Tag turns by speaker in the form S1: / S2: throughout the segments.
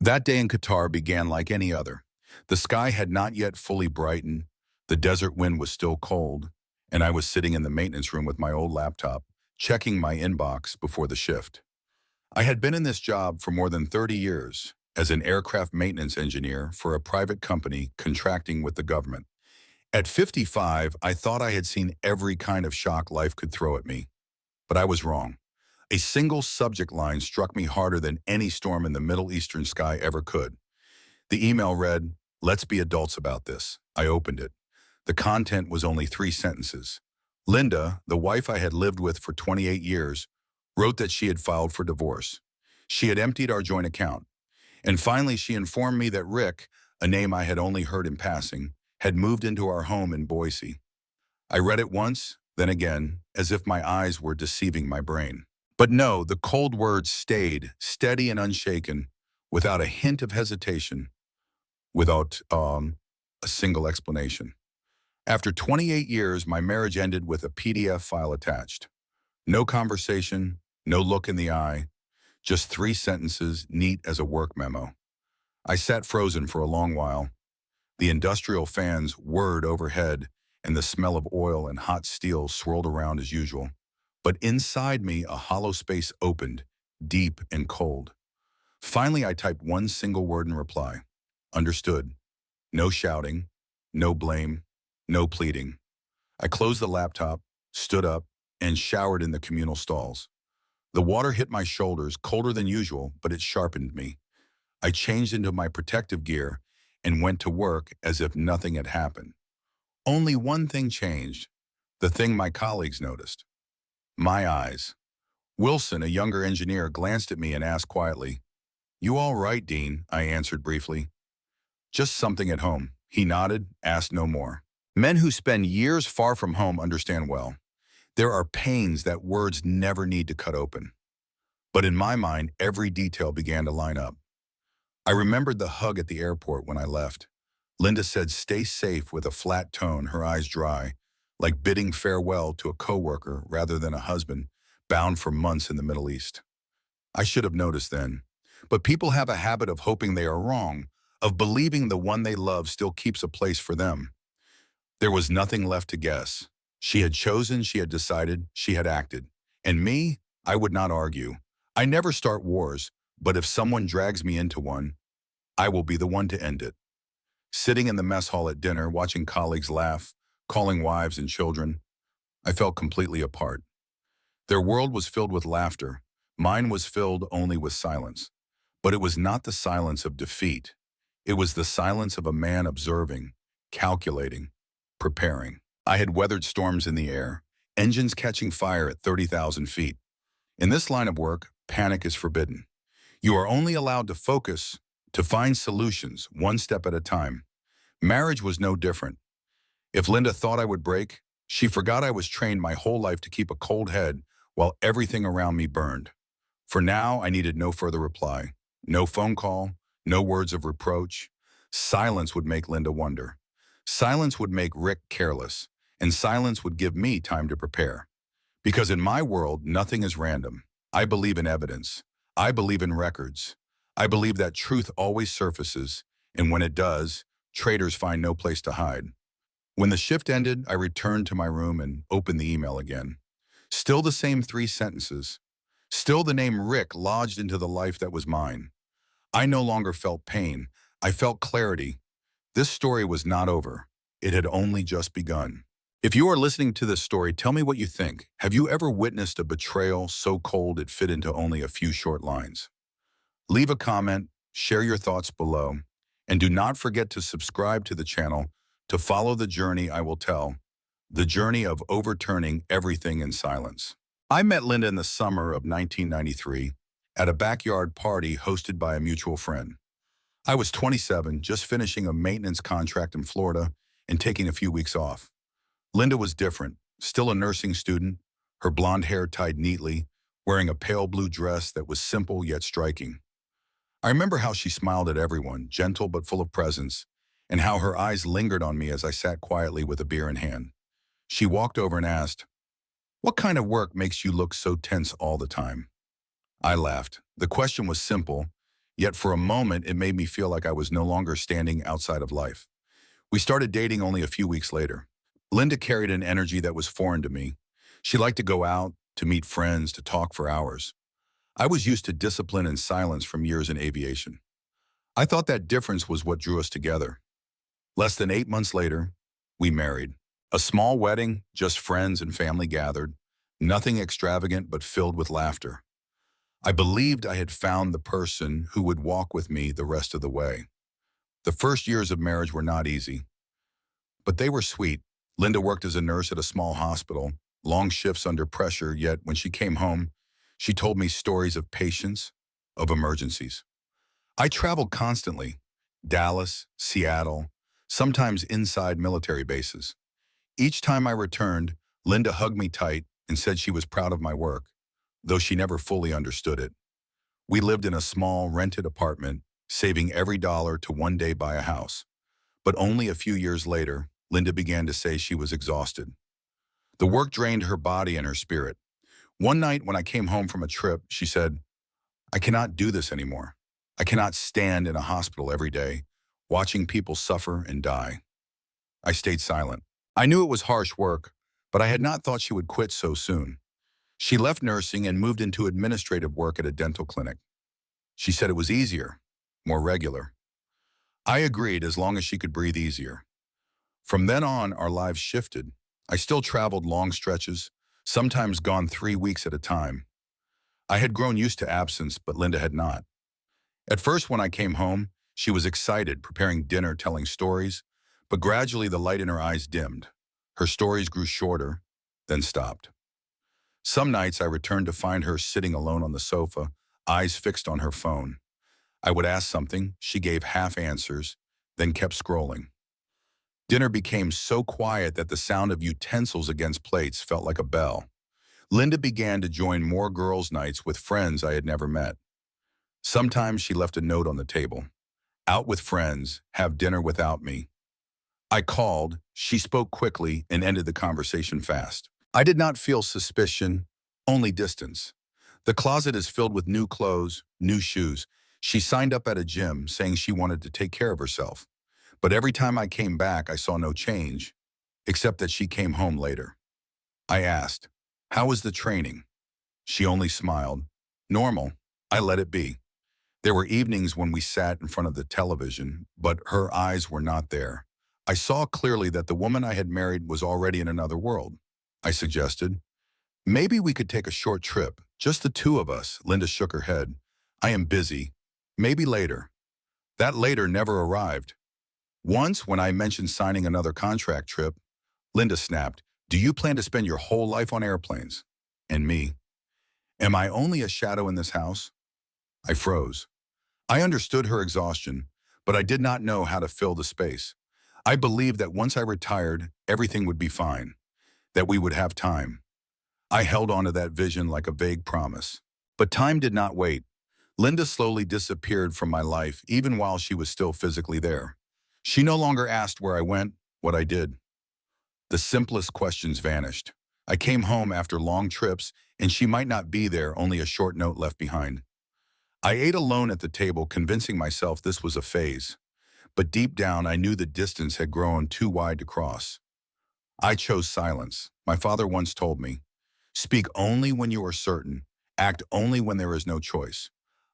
S1: That day in Qatar began like any other. The sky had not yet fully brightened, the desert wind was still cold, and I was sitting in the maintenance room with my old laptop, checking my inbox before the shift. I had been in this job for more than 30 years as an aircraft maintenance engineer for a private company contracting with the government. At 55, I thought I had seen every kind of shock life could throw at me, but I was wrong. A single subject line struck me harder than any storm in the Middle Eastern sky ever could. The email read, "Let's be adults about this." I opened it. The content was only 3 sentences. Linda, the wife I had lived with for 28 years, wrote that she had filed for divorce. She had emptied our joint account. And finally, she informed me that Rick, a name I had only heard in passing, had moved into our home in Boise. I read it once, then again, as if my eyes were deceiving my brain. But no, the cold words stayed, steady and unshaken, without a hint of hesitation, without a single explanation. After 28 years, my marriage ended with a PDF file attached. No conversation, no look in the eye, just 3 sentences, neat as a work memo. I sat frozen for a long while. The industrial fans whirred overhead, and the smell of oil and hot steel swirled around as usual. But inside me, a hollow space opened, deep and cold. Finally, I typed one single word in reply. Understood. No shouting, no blame, no pleading. I closed the laptop, stood up, and showered in the communal stalls. The water hit my shoulders, colder than usual, but it sharpened me. I changed into my protective gear and went to work as if nothing had happened. Only one thing changed, the thing my colleagues noticed. My eyes. Wilson, a younger engineer, glanced at me and asked quietly, "You all right, Dean?" I answered briefly. "Just something at home." He nodded, asked no more. Men who spend years far from home understand well. There are pains that words never need to cut open. But in my mind, every detail began to line up. I remembered the hug at the airport when I left. Linda said, "Stay safe," with a flat tone, her eyes dry, like bidding farewell to a coworker rather than a husband bound for months in the Middle East. I should have noticed then. But people have a habit of hoping they are wrong, of believing the one they love still keeps a place for them. There was nothing left to guess. She had chosen, she had decided, she had acted. And me, I would not argue. I never start wars, but if someone drags me into one, I will be the one to end it. Sitting in the mess hall at dinner, watching colleagues laugh, calling wives and children, I felt completely apart. Their world was filled with laughter. Mine was filled only with silence. But it was not the silence of defeat. It was the silence of a man observing, calculating, preparing. I had weathered storms in the air, engines catching fire at 30,000 feet. In this line of work, panic is forbidden. You are only allowed to focus, to find solutions, one step at a time. Marriage was no different. If Linda thought I would break, she forgot I was trained my whole life to keep a cold head while everything around me burned. For now, I needed no further reply. No phone call, no words of reproach. Silence would make Linda wonder. Silence would make Rick careless, and silence would give me time to prepare. Because in my world, nothing is random. I believe in evidence. I believe in records. I believe that truth always surfaces, and when it does, traitors find no place to hide. When the shift ended, I returned to my room and opened the email again. Still the same 3 sentences. Still the name Rick lodged into the life that was mine. I no longer felt pain. I felt clarity. This story was not over. It had only just begun. If you are listening to this story, tell me what you think. Have you ever witnessed a betrayal so cold it fit into only a few short lines? Leave a comment, share your thoughts below, and do not forget to subscribe to the channel to follow the journey I will tell, the journey of overturning everything in silence. I met Linda in the summer of 1993 at a backyard party hosted by a mutual friend. I was 27, just finishing a maintenance contract in Florida and taking a few weeks off. Linda was different, still a nursing student, her blonde hair tied neatly, wearing a pale blue dress that was simple yet striking. I remember how she smiled at everyone, gentle but full of presence, and how her eyes lingered on me as I sat quietly with a beer in hand. She walked over and asked, "What kind of work makes you look so tense all the time?" I laughed. The question was simple, Yet for a moment, it made me feel like I was no longer standing outside of life. We started dating only a few weeks later. Linda carried an energy that was foreign to me. She liked to go out, to meet friends, to talk for hours. I was used to discipline and silence from years in aviation. I thought that difference was what drew us together. Less than 8 months later, we married. A small wedding, just friends and family gathered. Nothing extravagant but filled with laughter. I believed I had found the person who would walk with me the rest of the way. The first years of marriage were not easy, but they were sweet. Linda worked as a nurse at a small hospital, long shifts under pressure, yet when she came home, she told me stories of patience, of emergencies. I traveled constantly, Dallas, Seattle, sometimes inside military bases. Each time I returned, Linda hugged me tight and said she was proud of my work, though she never fully understood it. We lived in a small, rented apartment, saving every dollar to one day buy a house. But only a few years later, Linda began to say she was exhausted. The work drained her body and her spirit. One night when I came home from a trip, she said, "I cannot do this anymore. I cannot stand in a hospital every day, watching people suffer and die." I stayed silent. I knew it was harsh work, but I had not thought she would quit so soon. She left nursing and moved into administrative work at a dental clinic. She said it was easier, more regular. I agreed as long as she could breathe easier. From then on, our lives shifted. I still traveled long stretches, sometimes gone 3 weeks at a time. I had grown used to absence, but Linda had not. At first, when I came home, she was excited, preparing dinner, telling stories, but gradually the light in her eyes dimmed. Her stories grew shorter, then stopped. Some nights I returned to find her sitting alone on the sofa, eyes fixed on her phone. I would ask something, she gave half answers, then kept scrolling. Dinner became so quiet that the sound of utensils against plates felt like a bell. Linda began to join more girls' nights with friends I had never met. Sometimes she left a note on the table. "Out with friends, have dinner without me." I called, she spoke quickly and ended the conversation fast. I did not feel suspicion, only distance. The closet is filled with new clothes, new shoes. She signed up at a gym saying she wanted to take care of herself. But every time I came back, I saw no change, except that she came home later. I asked, "How was the training?" She only smiled. "Normal." I let it be. There were evenings when we sat in front of the television, but her eyes were not there. I saw clearly that the woman I had married was already in another world. I suggested, "Maybe we could take a short trip, just the two of us." Linda shook her head. "I am busy. Maybe later." That later never arrived. Once, when I mentioned signing another contract trip, Linda snapped, "Do you plan to spend your whole life on airplanes?" And me, "Am I only a shadow in this house?" I froze. I understood her exhaustion, but I did not know how to fill the space. I believed that once I retired, everything would be fine, that we would have time. I held on to that vision like a vague promise. But time did not wait. Linda slowly disappeared from my life, even while she was still physically there. She no longer asked where I went, what I did. The simplest questions vanished. I came home after long trips, and she might not be there, only a short note left behind. I ate alone at the table, convincing myself this was a phase. But deep down, I knew the distance had grown too wide to cross. I chose silence. My father once told me, "Speak only when you are certain. Act only when there is no choice."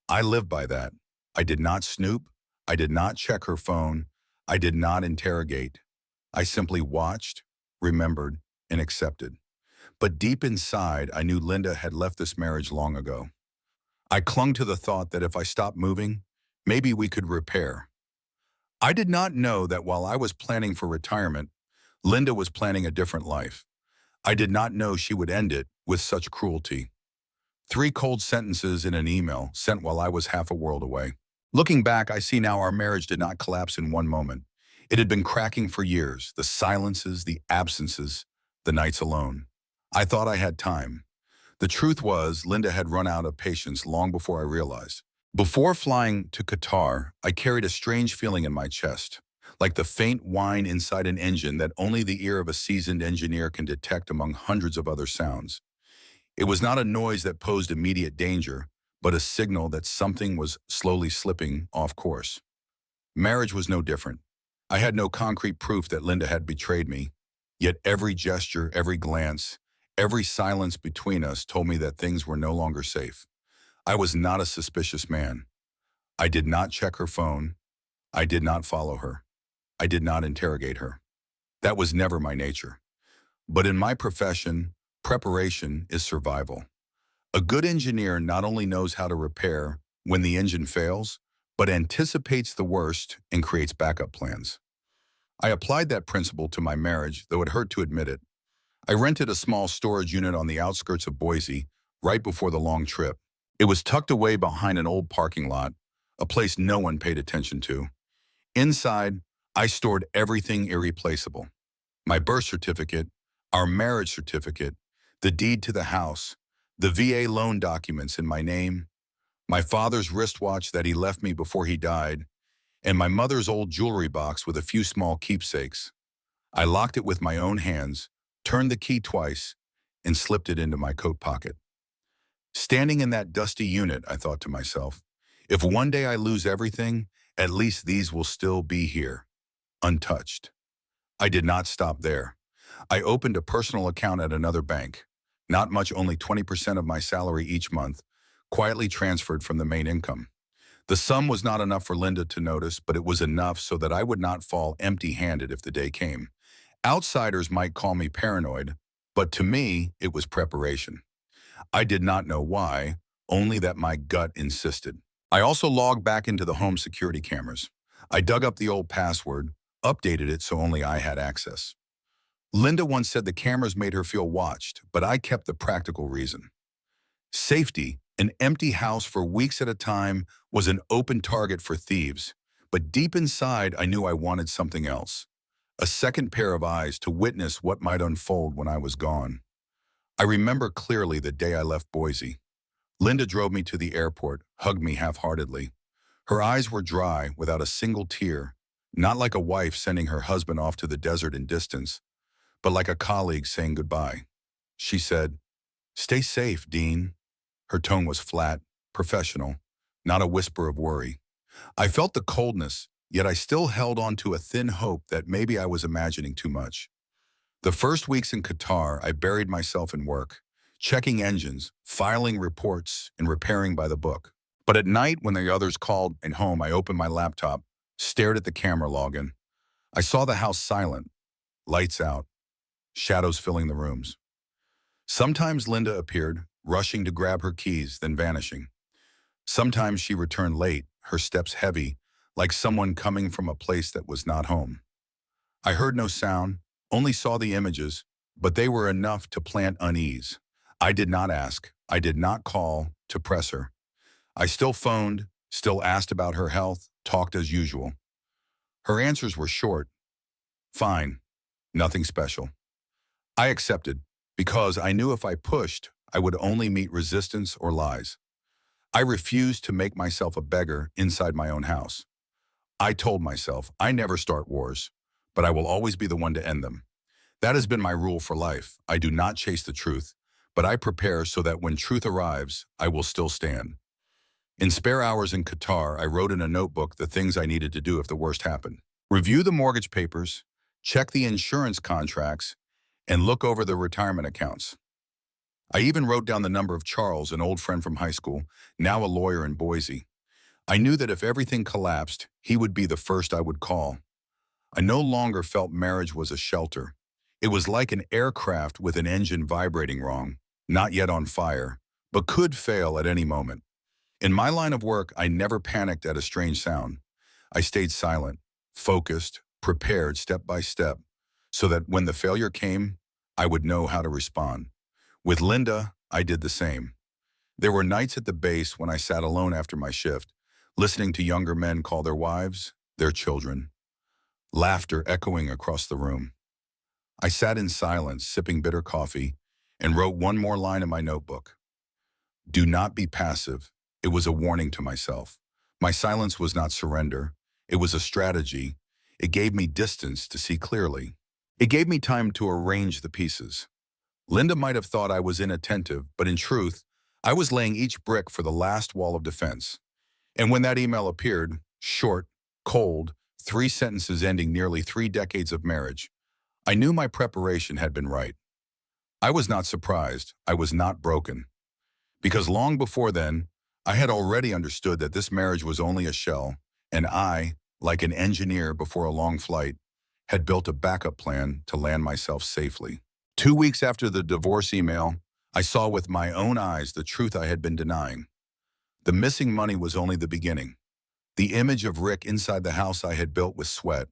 S1: I lived by that. I did not snoop. I did not check her phone. I did not interrogate. I simply watched, remembered, and accepted. But deep inside, I knew Linda had left this marriage long ago. I clung to the thought that if I stopped moving, maybe we could repair. I did not know that while I was planning for retirement, Linda was planning a different life. I did not know she would end it with such cruelty. 3 cold sentences in an email sent while I was half a world away. Looking back, I see now our marriage did not collapse in one moment. It had been cracking for years, the silences, the absences, the nights alone. I thought I had time. The truth was, Linda had run out of patience long before I realized. Before flying to Qatar, I carried a strange feeling in my chest, like the faint whine inside an engine that only the ear of a seasoned engineer can detect among hundreds of other sounds. It was not a noise that posed immediate danger, but a signal that something was slowly slipping off course. Marriage was no different. I had no concrete proof that Linda had betrayed me, yet every gesture, every glance, every silence between us told me that things were no longer safe. I was not a suspicious man. I did not check her phone. I did not follow her. I did not interrogate her. That was never my nature. But in my profession, preparation is survival. A good engineer not only knows how to repair when the engine fails, but anticipates the worst and creates backup plans. I applied that principle to my marriage, though it hurt to admit it. I rented a small storage unit on the outskirts of Boise right before the long trip. It was tucked away behind an old parking lot, a place no one paid attention to. Inside, I stored everything irreplaceable. My birth certificate, our marriage certificate, the deed to the house, the VA loan documents in my name, my father's wristwatch that he left me before he died, and my mother's old jewelry box with a few small keepsakes. I locked it with my own hands, turned the key twice, and slipped it into my coat pocket. Standing in that dusty unit, I thought to myself, if one day I lose everything, at least these will still be here, untouched. I did not stop there. I opened a personal account at another bank, not much, only 20% of my salary each month, quietly transferred from the main income. The sum was not enough for Linda to notice, but it was enough so that I would not fall empty-handed if the day came. Outsiders might call me paranoid, but to me, it was preparation. I did not know why, only that my gut insisted. I also logged back into the home security cameras. I dug up the old password, updated it so only I had access. Linda once said the cameras made her feel watched, but I kept the practical reason. Safety, an empty house for weeks at a time, was an open target for thieves, but deep inside I knew I wanted something else. A second pair of eyes to witness what might unfold when I was gone. I remember clearly the day I left Boise. Linda drove me to the airport, hugged me half-heartedly. Her eyes were dry, without a single tear, not like a wife sending her husband off to the desert in distance, but like a colleague saying goodbye. She said, "Stay safe, Dean." Her tone was flat, professional, not a whisper of worry. I felt the coldness, yet I still held on to a thin hope that maybe I was imagining too much. The first weeks in Qatar, I buried myself in work, checking engines, filing reports, and repairing by the book. But at night, when the others called and home, I opened my laptop, stared at the camera login. I saw the house silent, lights out, shadows filling the rooms. Sometimes Linda appeared, rushing to grab her keys, then vanishing. Sometimes she returned late, her steps heavy, like someone coming from a place that was not home. I heard no sound, only saw the images, but they were enough to plant unease. I did not ask, I did not call to press her. I still phoned, still asked about her health, talked as usual. Her answers were short. Fine, nothing special. I accepted, because I knew if I pushed, I would only meet resistance or lies. I refused to make myself a beggar inside my own house. I told myself, I never start wars, but I will always be the one to end them. That has been my rule for life. I do not chase the truth, but I prepare so that when truth arrives, I will still stand. In spare hours in Qatar, I wrote in a notebook the things I needed to do if the worst happened. Review the mortgage papers, check the insurance contracts, and look over the retirement accounts. I even wrote down the number of Charles, an old friend from high school, now a lawyer in Boise. I knew that if everything collapsed, he would be the first I would call. I no longer felt marriage was a shelter. It was like an aircraft with an engine vibrating wrong, not yet on fire, but could fail at any moment. In my line of work, I never panicked at a strange sound. I stayed silent, focused, prepared step by step, so that when the failure came, I would know how to respond. With Linda, I did the same. There were nights at the base when I sat alone after my shift, listening to younger men call their wives, their children. Laughter echoing across the room. I sat in silence, sipping bitter coffee, and wrote one more line in my notebook. Do not be passive. It was a warning to myself. My silence was not surrender. It was a strategy. It gave me distance to see clearly. It gave me time to arrange the pieces. Linda might have thought I was inattentive, but in truth, I was laying each brick for the last wall of defense. And when that email appeared, short, cold, 3 sentences ending nearly 3 decades of marriage, I knew my preparation had been right. I was not surprised. I was not broken. Because long before then, I had already understood that this marriage was only a shell, and I, like an engineer before a long flight, had built a backup plan to land myself safely. 2 weeks after the divorce email, I saw with my own eyes the truth I had been denying. The missing money was only the beginning. The image of Rick inside the house I had built with sweat,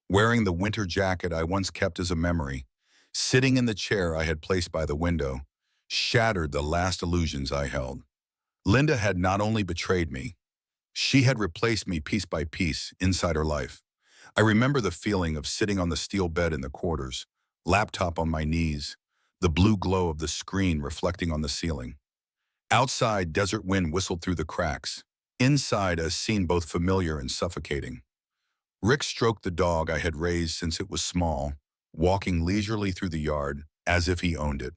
S1: wearing the winter jacket I once kept as a memory, sitting in the chair I had placed by the window, shattered the last illusions I held. Linda had not only betrayed me, she had replaced me piece by piece inside her life. I remember the feeling of sitting on the steel bed in the quarters, laptop on my knees, the blue glow of the screen reflecting on the ceiling. Outside, desert wind whistled through the cracks. Inside, a scene both familiar and suffocating. Rick stroked the dog I had raised since it was small, walking leisurely through the yard as if he owned it.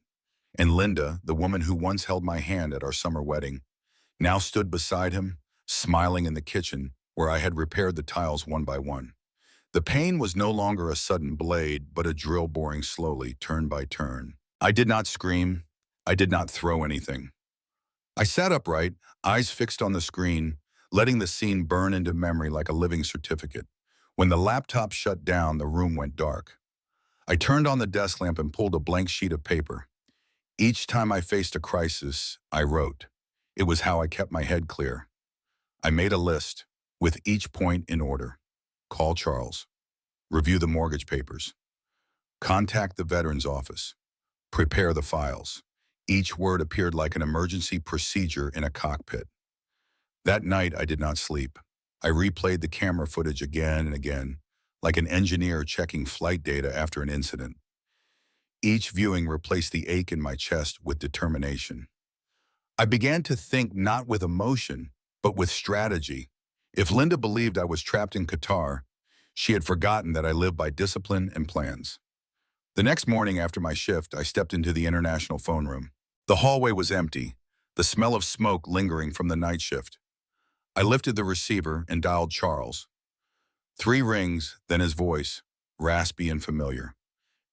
S1: And Linda, the woman who once held my hand at our summer wedding, now stood beside him, smiling in the kitchen where I had repaired the tiles one by one. The pain was no longer a sudden blade, but a drill boring slowly, turn by turn. I did not scream. I did not throw anything. I sat upright, eyes fixed on the screen, letting the scene burn into memory like a living certificate. When the laptop shut down, the room went dark. I turned on the desk lamp and pulled a blank sheet of paper. Each time I faced a crisis, I wrote. It was how I kept my head clear. I made a list, with each point in order. Call Charles. Review the mortgage papers. Contact the Veterans Office. Prepare the files. Each word appeared like an emergency procedure in a cockpit. That night, I did not sleep. I replayed the camera footage again and again, like an engineer checking flight data after an incident. Each viewing replaced the ache in my chest with determination. I began to think not with emotion, but with strategy. If Linda believed I was trapped in Qatar, she had forgotten that I lived by discipline and plans. The next morning after my shift, I stepped into the international phone room. The hallway was empty, the smell of smoke lingering from the night shift. I lifted the receiver and dialed Charles. 3 rings, then his voice, raspy and familiar.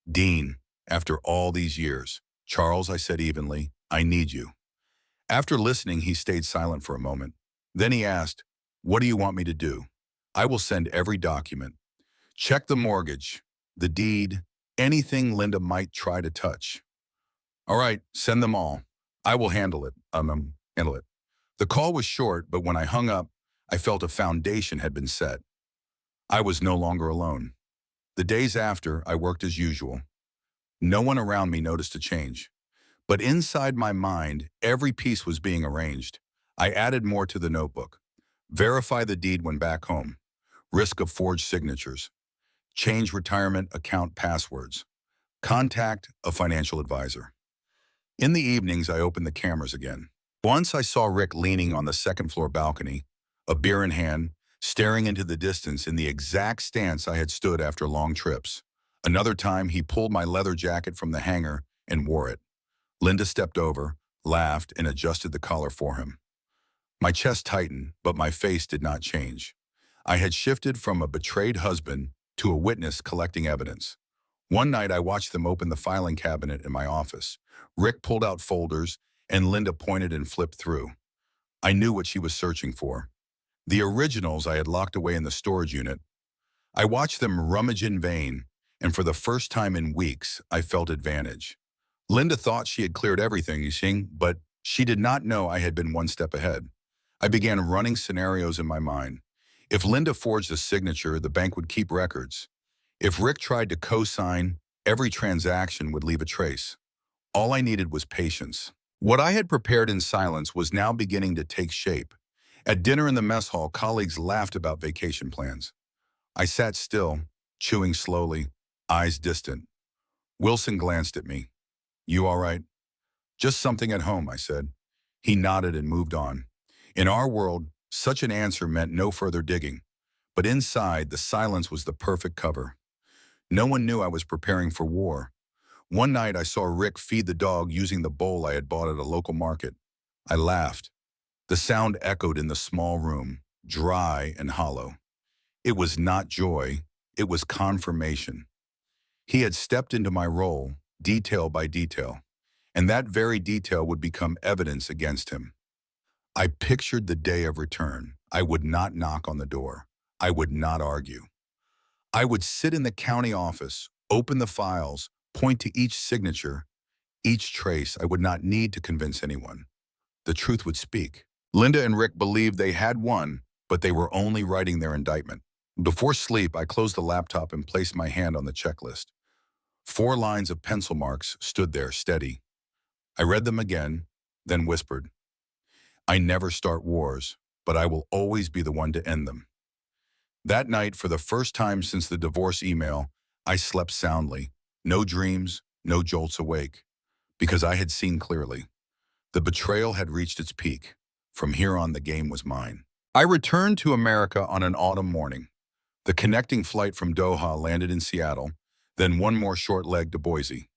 S1: Dean, after all these years. Charles, I said evenly, I need you. After listening, he stayed silent for a moment. Then he asked, what do you want me to do? I will send every document. Check the mortgage, the deed, anything Linda might try to touch. All right, send them all. I will handle it. Handle it. The call was short, but when I hung up, I felt a foundation had been set. I was no longer alone. The days after, I worked as usual. No one around me noticed a change. But inside my mind, every piece was being arranged. I added more to the notebook. Verify the deed when back home. Risk of forged signatures. Change retirement account passwords. Contact a financial advisor. In the evenings, I opened the cameras again. Once I saw Rick leaning on the second-floor balcony, a beer in hand, staring into the distance in the exact stance I had stood after long trips. Another time, he pulled my leather jacket from the hanger and wore it. Linda stepped over, laughed, and adjusted the collar for him. My chest tightened, but my face did not change. I had shifted from a betrayed husband to a witness collecting evidence. One night, I watched them open the filing cabinet in my office. Rick pulled out folders, and Linda pointed and flipped through. I knew what she was searching for. The originals I had locked away in the storage unit. I watched them rummage in vain, and for the first time in weeks, I felt advantage. Linda thought she had cleared everything, you see, but she did not know I had been one step ahead. I began running scenarios in my mind. If Linda forged a signature, the bank would keep records. If Rick tried to co-sign, every transaction would leave a trace. All I needed was patience. What I had prepared in silence was now beginning to take shape. At dinner in the mess hall, colleagues laughed about vacation plans. I sat still, chewing slowly, eyes distant. Wilson glanced at me. You all right? Just something at home, I said. He nodded and moved on. In our world, such an answer meant no further digging. But inside, the silence was the perfect cover. No one knew I was preparing for war. One night, I saw Rick feed the dog using the bowl I had bought at a local market. I laughed. The sound echoed in the small room, dry and hollow. It was not joy, it was confirmation. He had stepped into my role, detail by detail, and that very detail would become evidence against him. I pictured the day of return. I would not knock on the door. I would not argue. I would sit in the county office, open the files, point to each signature, each trace. I would not need to convince anyone. The truth would speak. Linda and Rick believed they had won, but they were only writing their indictment. Before sleep, I closed the laptop and placed my hand on the checklist. 4 lines of pencil marks stood there, steady. I read them again, then whispered, "I never start wars, but I will always be the one to end them." That night, for the first time since the divorce email, I slept soundly. No dreams, no jolts awake, because I had seen clearly. The betrayal had reached its peak. From here on, the game was mine. I returned to America on an autumn morning. The connecting flight from Doha landed in Seattle, then one more short leg to Boise.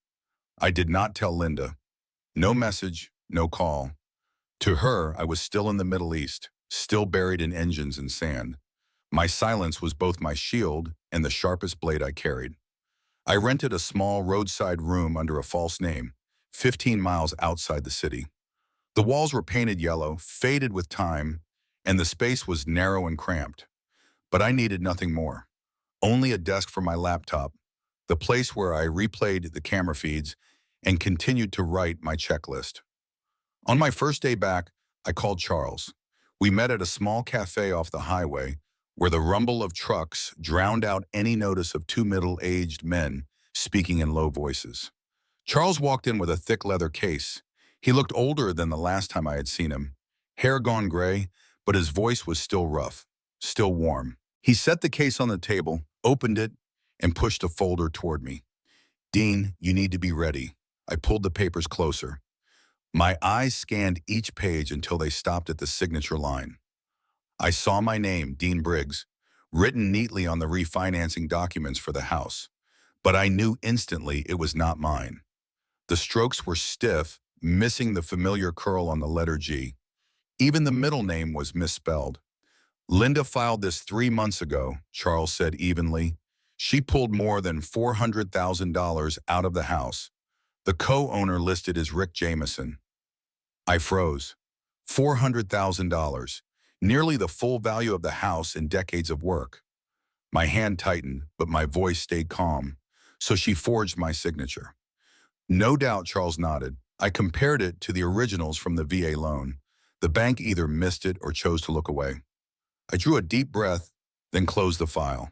S1: I did not tell Linda. No message, no call. To her, I was still in the Middle East, still buried in engines and sand. My silence was both my shield and the sharpest blade I carried. I rented a small roadside room under a false name, 15 miles outside the city. The walls were painted yellow, faded with time, and the space was narrow and cramped. But I needed nothing more. Only a desk for my laptop, the place where I replayed the camera feeds and continued to write my checklist. On my first day back, I called Charles. We met at a small cafe off the highway where the rumble of trucks drowned out any notice of 2 middle-aged men speaking in low voices. Charles walked in with a thick leather case. He looked older than the last time I had seen him, hair gone gray, but his voice was still rough, still warm. He set the case on the table, opened it, and pushed a folder toward me. "Dean, you need to be ready." I pulled the papers closer. My eyes scanned each page until they stopped at the signature line. I saw my name, Dean Briggs, written neatly on the refinancing documents for the house, but I knew instantly it was not mine. The strokes were stiff, missing the familiar curl on the letter G. Even the middle name was misspelled. "Linda filed this 3 months ago," Charles said evenly. "She pulled more than $400,000 out of the house. The co-owner listed as Rick Jameson." I froze. $400,000, nearly the full value of the house and decades of work. My hand tightened, but my voice stayed calm, so she forged my signature. "No doubt," Charles nodded. I compared it to the originals from the VA loan. The bank either missed it or chose to look away. I drew a deep breath, then closed the file.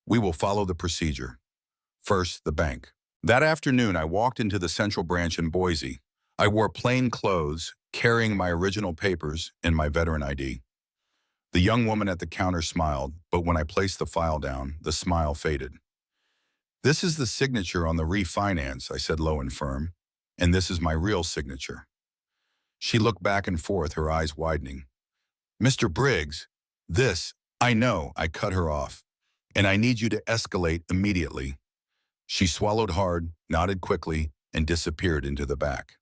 S1: We will follow the procedure. First, the bank. That afternoon, I walked into the central branch in Boise. I wore plain clothes, carrying my original papers and my veteran ID. The young woman at the counter smiled, but when I placed the file down, the smile faded. "This is the signature on the refinance," I said low and firm, "and this is my real signature." She looked back and forth, her eyes widening. "Mr. Briggs, this, I know," I cut her off, "and I need you to escalate immediately." She swallowed hard, nodded quickly, and disappeared into the back.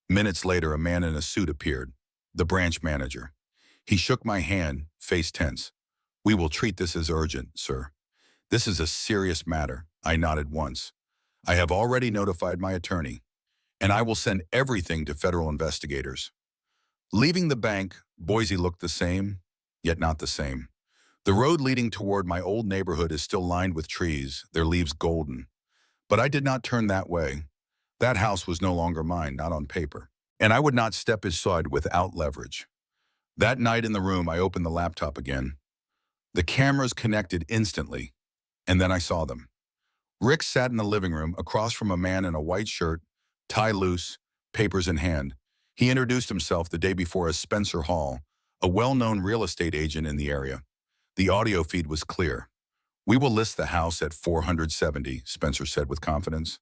S1: Minutes later, a man in a suit appeared, the branch manager. He shook my hand, face tense. "We will treat this as urgent, sir. This is a serious matter." I nodded once. "I have already notified my attorney, and I will send everything to federal investigators." Leaving the bank, Boise looked the same, yet not the same. The road leading toward my old neighborhood is still lined with trees, their leaves golden. But I did not turn that way. That house was no longer mine, not on paper. And I would not step inside without leverage. That night in the room, I opened the laptop again. The cameras connected instantly, and then I saw them. Rick sat in the living room across from a man in a white shirt, tie loose, papers in hand. He introduced himself the day before as Spencer Hall, a well-known real estate agent in the area. The audio feed was clear. "We will list the house at 470, Spencer said with confidence.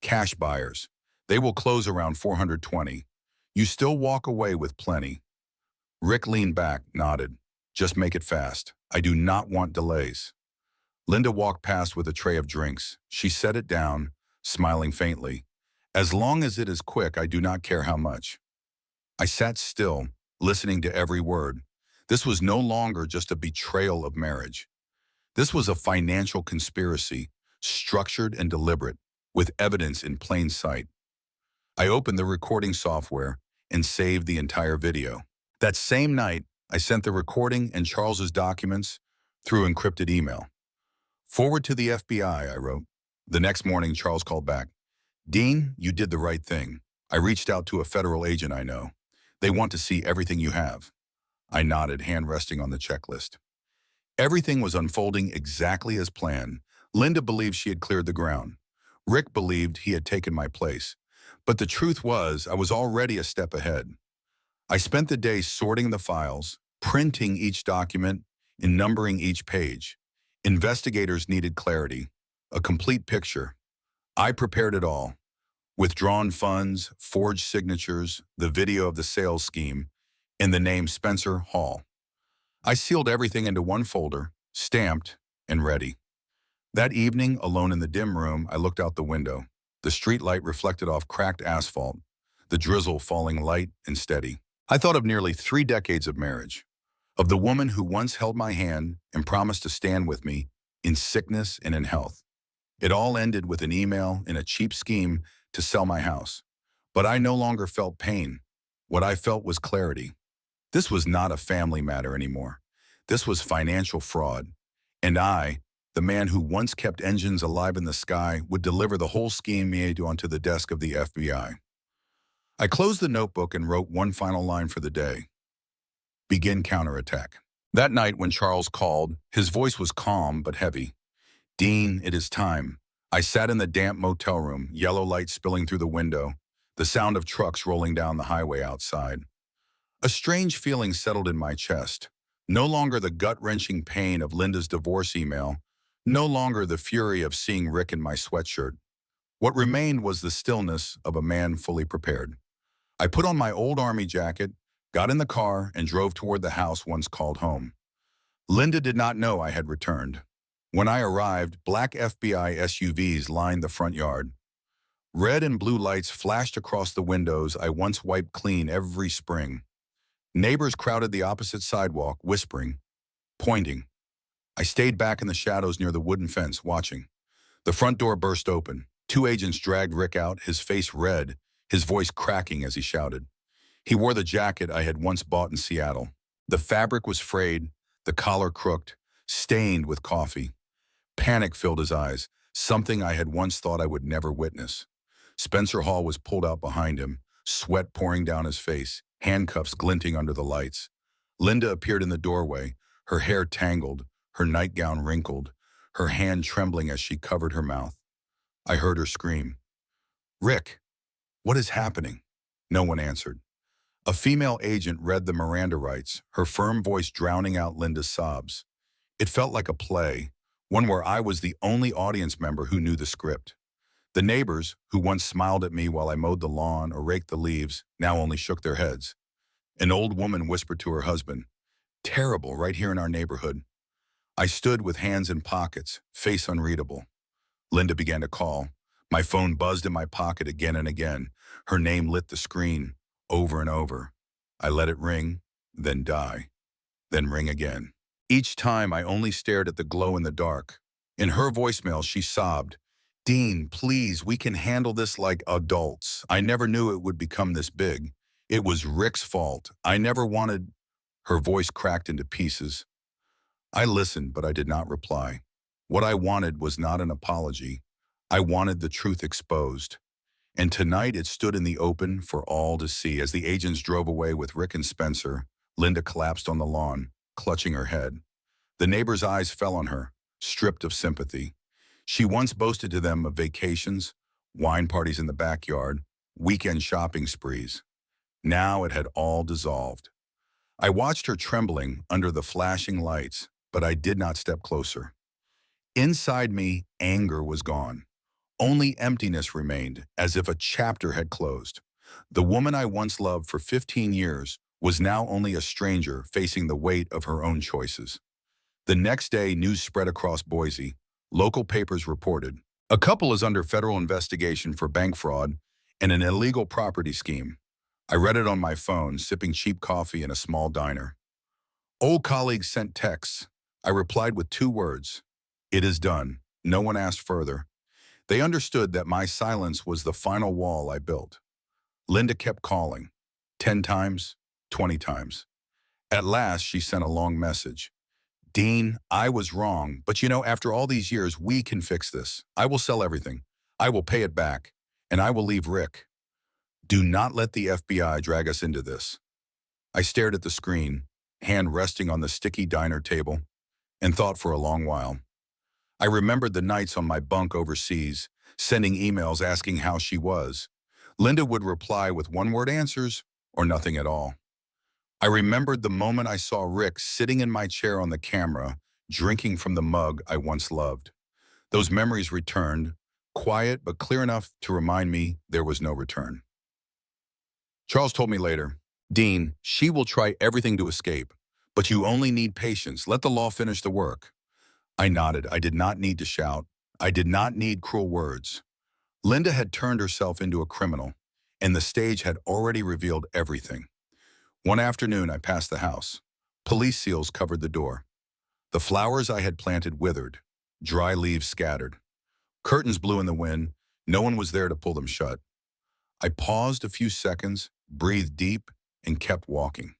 S1: "Cash buyers. They will close around 420. You still walk away with plenty." Rick leaned back, nodded. "Just make it fast. I do not want delays." Linda walked past with a tray of drinks. She set it down, smiling faintly. "As long as it is quick, I do not care how much." I sat still, listening to every word. This was no longer just a betrayal of marriage. This was a financial conspiracy, structured and deliberate, with evidence in plain sight. I opened the recording software and saved the entire video. That same night, I sent the recording and Charles's documents through encrypted email. Forward to the FBI, I wrote. The next morning, Charles called back. Dean, you did the right thing. I reached out to a federal agent I know. They want to see everything you have. I nodded, hand resting on the checklist. Everything was unfolding exactly as planned. Linda believed she had cleared the ground. Rick believed he had taken my place. But the truth was, I was already a step ahead. I spent the day sorting the files, printing each document, and numbering each page. Investigators needed clarity, a complete picture. I prepared it all. Withdrawn funds, forged signatures, the video of the sales scheme, and the name Spencer Hall. I sealed everything into one folder, stamped, and ready. That evening, alone in the dim room, I looked out the window. The street light reflected off cracked asphalt, the drizzle falling light and steady. I thought of nearly 3 decades of marriage, of the woman who once held my hand and promised to stand with me in sickness and in health. It all ended with an email and a cheap scheme to sell my house. But I no longer felt pain. What I felt was clarity. This was not a family matter anymore. This was financial fraud. And I, the man who once kept engines alive in the sky, would deliver the whole scheme made onto the desk of the FBI. I closed the notebook and wrote one final line for the day. Begin counterattack. That night when Charles called, his voice was calm but heavy. Dean, it is time. I sat in the damp motel room, yellow light spilling through the window, the sound of trucks rolling down the highway outside. A strange feeling settled in my chest. No longer the gut-wrenching pain of Linda's divorce email, no longer the fury of seeing Rick in my sweatshirt. What remained was the stillness of a man fully prepared. I put on my old army jacket, got in the car, and drove toward the house once called home. Linda did not know I had returned. When I arrived, black FBI SUVs lined the front yard. Red and blue lights flashed across the windows I once wiped clean every spring. Neighbors crowded the opposite sidewalk, whispering, pointing. I stayed back in the shadows near the wooden fence, watching. The front door burst open. 2 agents dragged Rick out, his face red, his voice cracking as he shouted. He wore the jacket I had once bought in Seattle. The fabric was frayed, the collar crooked, stained with coffee. Panic filled his eyes, something I had once thought I would never witness. Spencer Hall was pulled out behind him, sweat pouring down his face, handcuffs glinting under the lights. Linda appeared in the doorway, her hair tangled, her nightgown wrinkled, her hand trembling as she covered her mouth. I heard her scream, Rick, what is happening? No one answered. A female agent read the Miranda rights, her firm voice drowning out Linda's sobs. It felt like a play, one where I was the only audience member who knew the script. The neighbors, who once smiled at me while I mowed the lawn or raked the leaves, now only shook their heads. An old woman whispered to her husband, terrible, right here in our neighborhood. I stood with hands in pockets, face unreadable. Linda began to call. My phone buzzed in my pocket again and again. Her name lit the screen, over and over. I let it ring, then die, then ring again. Each time I only stared at the glow in the dark. In her voicemail, she sobbed, Dean, please, we can handle this like adults. I never knew it would become this big. It was Rick's fault. I never wanted... Her voice cracked into pieces. I listened, but I did not reply. What I wanted was not an apology. I wanted the truth exposed. And tonight it stood in the open for all to see. As the agents drove away with Rick and Spencer, Linda collapsed on the lawn, clutching her head. The neighbors' eyes fell on her, stripped of sympathy. She once boasted to them of vacations, wine parties in the backyard, weekend shopping sprees. Now it had all dissolved. I watched her trembling under the flashing lights, but I did not step closer. Inside me, anger was gone. Only emptiness remained, as if a chapter had closed. The woman I once loved for 15 years was now only a stranger facing the weight of her own choices. The next day, news spread across Boise. Local papers reported, a couple is under federal investigation for bank fraud and an illegal property scheme. I read it on my phone, sipping cheap coffee in a small diner. Old colleagues sent texts. I replied with 2 words. It is done. No one asked further. They understood that my silence was the final wall I built. Linda kept calling. 10 times, 20 times. At last, she sent a long message. Dean, I was wrong, but after all these years, we can fix this. I will sell everything. I will pay it back. And I will leave Rick. Do not let the FBI drag us into this. I stared at the screen, hand resting on the sticky diner table, and thought for a long while. I remembered the nights on my bunk overseas, sending emails asking how she was. Linda would reply with one-word answers or nothing at all. I remembered the moment I saw Rick sitting in my chair on the camera, drinking from the mug I once loved. Those memories returned, quiet but clear enough to remind me there was no return. Charles told me later, Dean, she will try everything to escape, but you only need patience. Let the law finish the work. I nodded. I did not need to shout. I did not need cruel words. Linda had turned herself into a criminal, and the stage had already revealed everything. One afternoon, I passed the house. Police seals covered the door. The flowers I had planted withered. Dry leaves scattered. Curtains blew in the wind. No one was there to pull them shut. I paused a few seconds, breathed deep, and kept walking.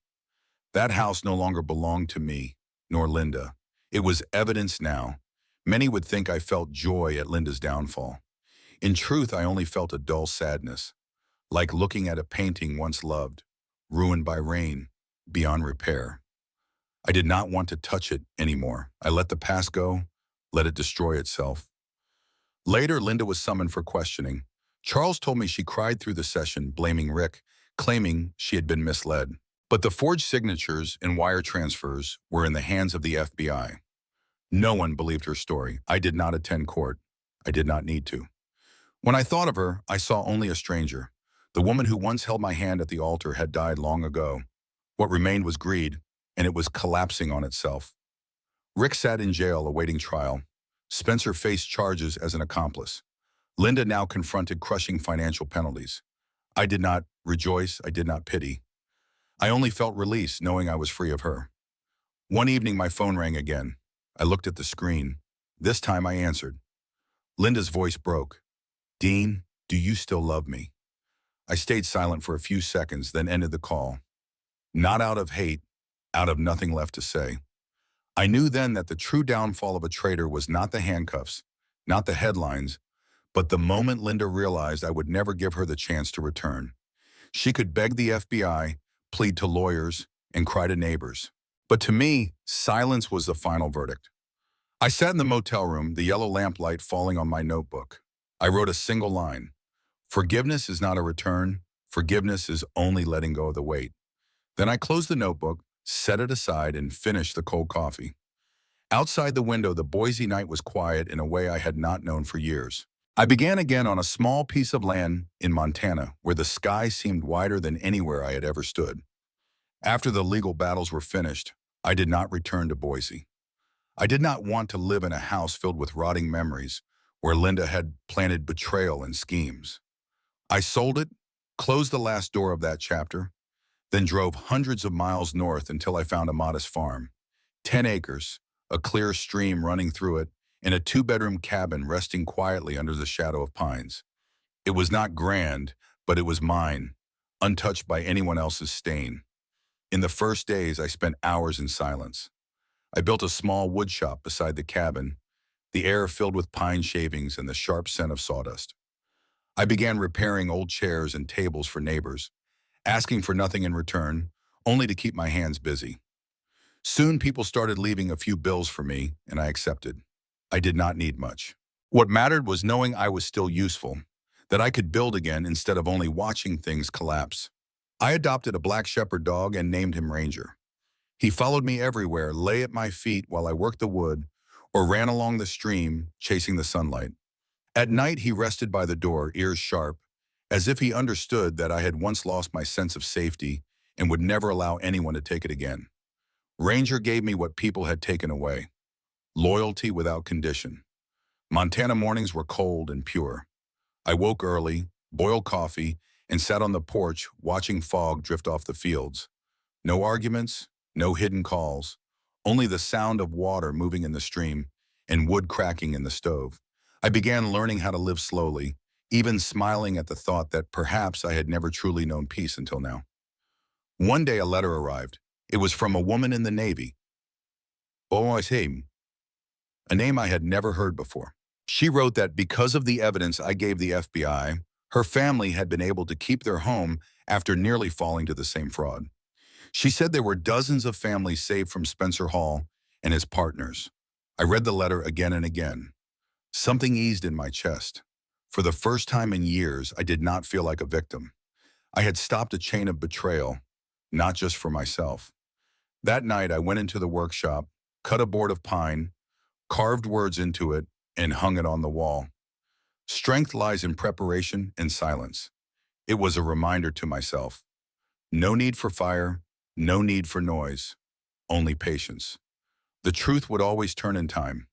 S1: That house no longer belonged to me, nor Linda. It was evidence now. Many would think I felt joy at Linda's downfall. In truth, I only felt a dull sadness, like looking at a painting once loved, ruined by rain, beyond repair. I did not want to touch it anymore. I let the past go, let it destroy itself. Later, Linda was summoned for questioning. Charles told me she cried through the session, blaming Rick, claiming she had been misled. But the forged signatures and wire transfers were in the hands of the FBI. No one believed her story. I did not attend court. I did not need to. When I thought of her, I saw only a stranger. The woman who once held my hand at the altar had died long ago. What remained was greed, and it was collapsing on itself. Rick sat in jail awaiting trial. Spencer faced charges as an accomplice. Linda now confronted crushing financial penalties. I did not rejoice. I did not pity. I only felt release knowing I was free of her. One evening, my phone rang again. I looked at the screen. This time I answered. Linda's voice broke. Dean, do you still love me? I stayed silent for a few seconds, then ended the call. Not out of hate, out of nothing left to say. I knew then that the true downfall of a traitor was not the handcuffs, not the headlines, but the moment Linda realized I would never give her the chance to return. She could beg the FBI, plead to lawyers, and cry to neighbors. But to me, silence was the final verdict. I sat in the motel room, the yellow lamplight falling on my notebook. I wrote a single line. Forgiveness is not a return. Forgiveness is only letting go of the weight. Then I closed the notebook, set it aside, and finished the cold coffee. Outside the window, the Boise night was quiet in a way I had not known for years. I began again on a small piece of land in Montana, where the sky seemed wider than anywhere I had ever stood. After the legal battles were finished, I did not return to Boise. I did not want to live in a house filled with rotting memories, where Linda had planted betrayal and schemes. I sold it, closed the last door of that chapter, then drove hundreds of miles north until I found a modest farm. 10 acres, a clear stream running through it, and a 2-bedroom cabin resting quietly under the shadow of pines. It was not grand, but it was mine, untouched by anyone else's stain. In the first days, I spent hours in silence. I built a small wood shop beside the cabin, the air filled with pine shavings and the sharp scent of sawdust. I began repairing old chairs and tables for neighbors, asking for nothing in return, only to keep my hands busy. Soon people started leaving a few bills for me, and I accepted. I did not need much. What mattered was knowing I was still useful, that I could build again instead of only watching things collapse. I adopted a black shepherd dog and named him Ranger. He followed me everywhere, lay at my feet while I worked the wood, or ran along the stream, chasing the sunlight. At night, he rested by the door, ears sharp, as if he understood that I had once lost my sense of safety and would never allow anyone to take it again. Ranger gave me what people had taken away: loyalty without condition. Montana mornings were cold and pure. I woke early, boiled coffee, and sat on the porch watching fog drift off the fields. No arguments, no hidden calls, only the sound of water moving in the stream and wood cracking in the stove. I began learning how to live slowly, even smiling at the thought that perhaps I had never truly known peace until now. One day a letter arrived. It was from a woman in the Navy, Boysim, a name I had never heard before. She wrote that because of the evidence I gave the FBI, her family had been able to keep their home after nearly falling to the same fraud. She said there were dozens of families saved from Spencer Hall and his partners. I read the letter again and again. Something eased in my chest. For the first time in years, I did not feel like a victim. I had stopped a chain of betrayal, not just for myself. That night, I went into the workshop, cut a board of pine, carved words into it, and hung it on the wall. Strength lies in preparation and silence. It was a reminder to myself. No need for fire, no need for noise, only patience. The truth would always turn in time.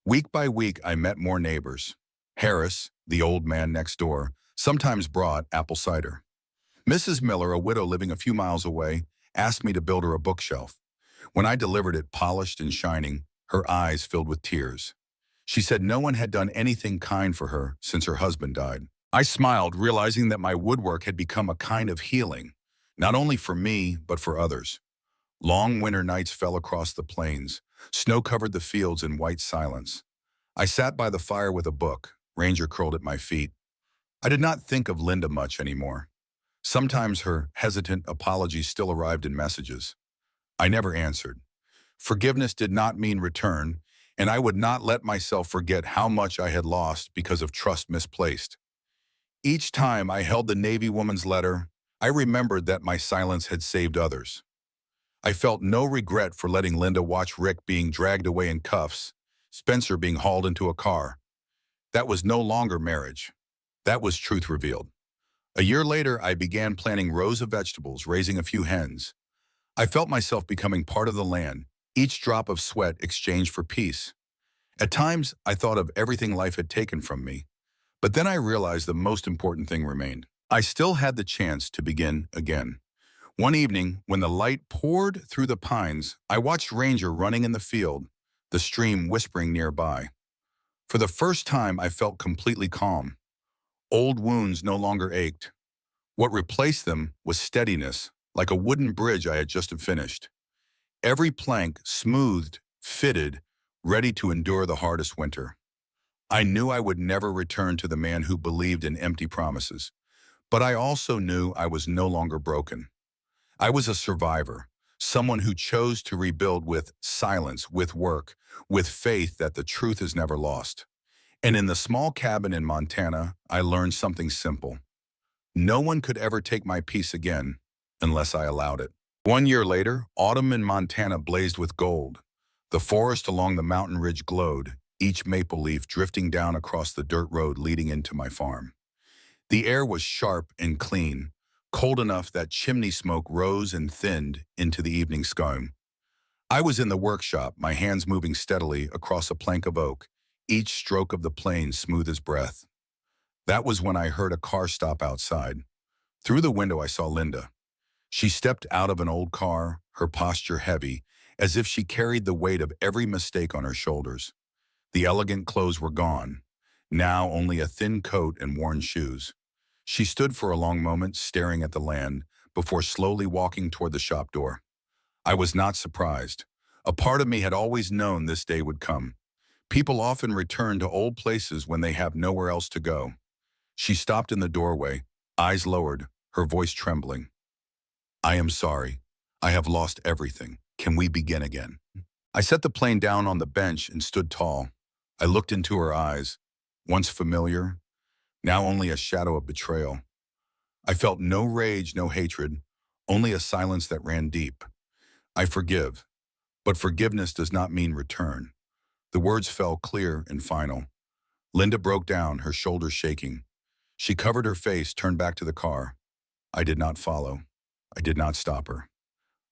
S1: Week by week, I met more neighbors. Harris, the old man next door, sometimes brought apple cider. Mrs. Miller, a widow living a few miles away, asked me to build her a bookshelf. When I delivered it polished and shining, her eyes filled with tears. She said no one had done anything kind for her since her husband died. I smiled, realizing that my woodwork had become a kind of healing, not only for me, but for others. Long winter nights fell across the plains. Snow covered the fields in white silence. I sat by the fire with a book, Ranger curled at my feet. I did not think of Linda much anymore. Sometimes her hesitant apologies still arrived in messages. I never answered. Forgiveness did not mean return, and I would not let myself forget how much I had lost because of trust misplaced. Each time I held the Navy woman's letter, I remembered that my silence had saved others. I felt no regret for letting Linda watch Rick being dragged away in cuffs, Spencer being hauled into a car. That was no longer marriage. That was truth revealed. A year later, I began planting rows of vegetables, raising a few hens. I felt myself becoming part of the land, each drop of sweat exchanged for peace. At times, I thought of everything life had taken from me, but then I realized the most important thing remained. I still had the chance to begin again. One evening, when the light poured through the pines, I watched Ranger running in the field, the stream whispering nearby. For the first time, I felt completely calm. Old wounds no longer ached. What replaced them was steadiness, like a wooden bridge I had just finished. Every plank smoothed, fitted, ready to endure the hardest winter. I knew I would never return to the man who believed in empty promises, but I also knew I was no longer broken. I was a survivor, someone who chose to rebuild with silence, with work, with faith that the truth is never lost. And in the small cabin in Montana, I learned something simple. No one could ever take my peace again unless I allowed it. 1 year later, autumn in Montana blazed with gold. The forest along the mountain ridge glowed, each maple leaf drifting down across the dirt road leading into my farm. The air was sharp and clean, cold enough that chimney smoke rose and thinned into the evening sky. I was in the workshop, my hands moving steadily across a plank of oak, each stroke of the plane smooth as breath. That was when I heard a car stop outside. Through the window, I saw Linda. She stepped out of an old car, her posture heavy, as if she carried the weight of every mistake on her shoulders. The elegant clothes were gone, now only a thin coat and worn shoes. She stood for a long moment, staring at the land, before slowly walking toward the shop door. I was not surprised. A part of me had always known this day would come. People often return to old places when they have nowhere else to go. She stopped in the doorway, eyes lowered, her voice trembling. I am sorry. I have lost everything. Can we begin again? I set the plane down on the bench and stood tall. I looked into her eyes, once familiar, now only a shadow of betrayal. I felt no rage, no hatred, only a silence that ran deep. I forgive, but forgiveness does not mean return. The words fell clear and final. Linda broke down, her shoulders shaking. She covered her face, turned back to the car. I did not follow. I did not stop her.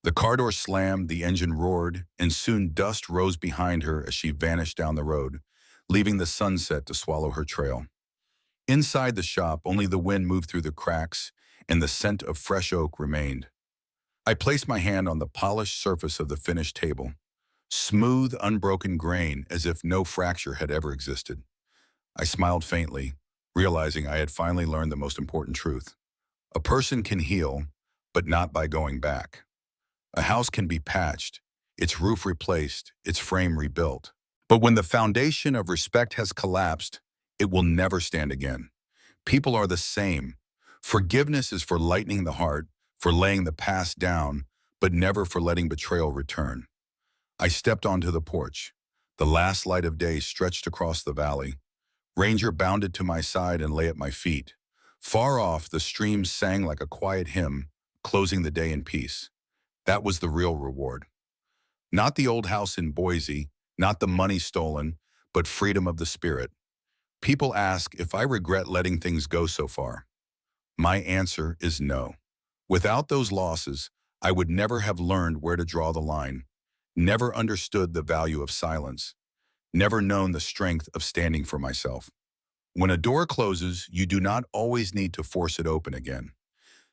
S1: The car door slammed, the engine roared, and soon dust rose behind her as she vanished down the road, leaving the sunset to swallow her trail. Inside the shop, only the wind moved through the cracks and the scent of fresh oak remained. I placed my hand on the polished surface of the finished table, smooth, unbroken grain as if no fracture had ever existed. I smiled faintly, realizing I had finally learned the most important truth. A person can heal, but not by going back. A house can be patched, its roof replaced, its frame rebuilt. But when the foundation of respect has collapsed, it will never stand again. People are the same. Forgiveness is for lightening the heart, for laying the past down, but never for letting betrayal return. I stepped onto the porch. The last light of day stretched across the valley. Ranger bounded to my side and lay at my feet. Far off, the stream sang like a quiet hymn, closing the day in peace. That was the real reward. Not the old house in Boise, not the money stolen, but freedom of the spirit. People ask if I regret letting things go so far. My answer is no. Without those losses, I would never have learned where to draw the line, never understood the value of silence, never known the strength of standing for myself. When a door closes, you do not always need to force it open again.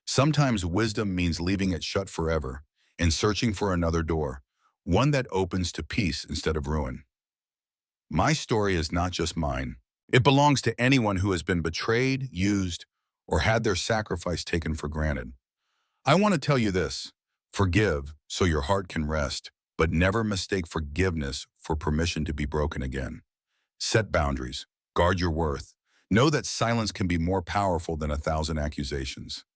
S1: Sometimes wisdom means leaving it shut forever and searching for another door, one that opens to peace instead of ruin. My story is not just mine. It belongs to anyone who has been betrayed, used, or had their sacrifice taken for granted. I want to tell you this: forgive so your heart can rest, but never mistake forgiveness for permission to be broken again. Set boundaries. Guard your worth. Know that silence can be more powerful than 1,000 accusations.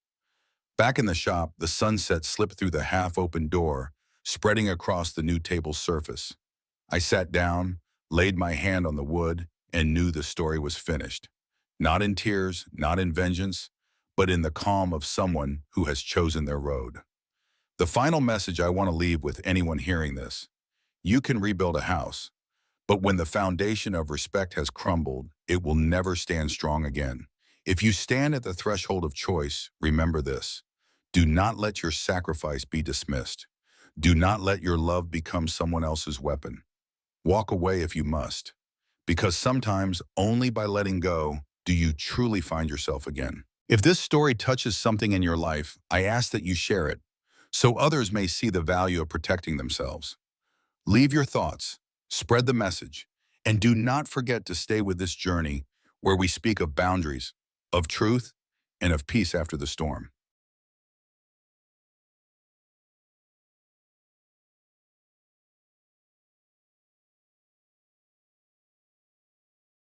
S1: Back in the shop, the sunset slipped through the half-open door, spreading across the new table's surface. I sat down, laid my hand on the wood, and knew the story was finished. Not in tears, not in vengeance, but in the calm of someone who has chosen their road. The final message I want to leave with anyone hearing this: you can rebuild a house, but when the foundation of respect has crumbled, it will never stand strong again. If you stand at the threshold of choice, remember this: do not let your sacrifice be dismissed. Do not let your love become someone else's weapon. Walk away if you must, because sometimes only by letting go do you truly find yourself again. If this story touches something in your life, I ask that you share it so others may see the value of protecting themselves. Leave your thoughts, spread the message, and do not forget to stay with this journey where we speak of boundaries, of truth, and of peace after the storm.